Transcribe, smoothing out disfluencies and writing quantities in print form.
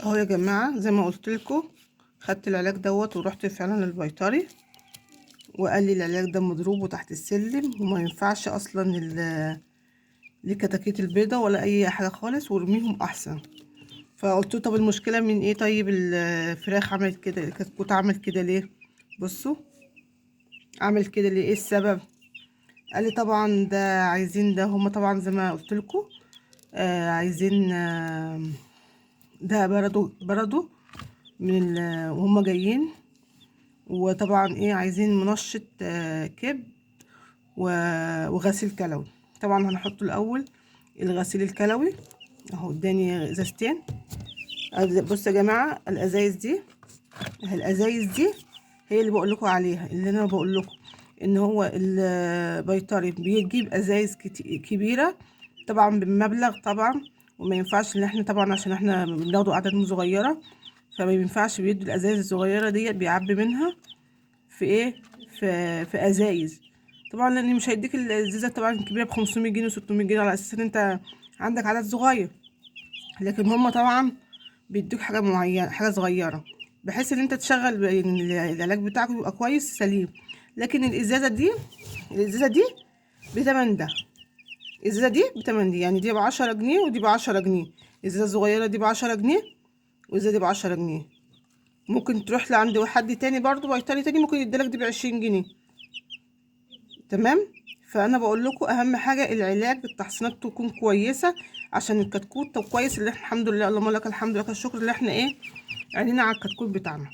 اهو يا جماعه زي ما قلت لكم، خدت العلاج دوت ورحت فعلا للبيطري وقال لي العلاج ده مضروب وتحت السلم وما ينفعش اصلا لكتاكيت البيضه ولا اي حاجه خالص، وارميهم احسن. فقلت له طب المشكله من ايه؟ طيب الفراخ عملت كده، الكتكوت عمل كده ليه؟ بصوا عمل كده ليه، ايه السبب؟ قال لي طبعا ده عايزين، ده هما طبعا زي ما قلت لكم عايزين ده بردوا من وهم جايين، وطبعا ايه عايزين منشط كبد وغسيل كلوي. طبعا هنحط الاول الغسيل الكلوي اهو، اداني ازازتين. بصوا يا جماعه الازايز دي، الازايز دي هي اللي بقول لكم عليها، اللي انا بقول لكم ان هو البيطري بيجيب ازايز كبيره طبعا بمبلغ طبعا، وما ينفعش ان احنا طبعا عشان احنا بناخده اعداد صغيره، فما ينفعش بيدوا الازايز الصغيره ديت بيعبي منها في ايه، في ازايز طبعا، لان مش هيديك الازازه طبعا الكبيره ب 500 جنيه و600 جنيه على اساس ان انت عندك عدد صغير، لكن هم طبعا بيدوك حاجه معينه، حاجه صغيره بحيث ان انت تشغل العلاج بتاعك يبقى كويس سليم. لكن الازازه دي بتمن ده، الازازه دي بتمن دي، يعني دي ب10 جنيه ودي ب10 جنيه، الازازه الصغيره دي ب10 جنيه والازازه دي ب10 جنيه. ممكن تروح لعند حد تاني برضو بيطري تاني ممكن يديلك دي ب20 جنيه. تمام. فانا بقول لكم اهم حاجه العلاج، التحصينات تكون كويسه عشان الكتكوت. طب كويس اللي احنا الحمد لله، اللهم لك الحمد لك الشكر اللي احنا ايه عينينا على الكتكوت بتاعنا.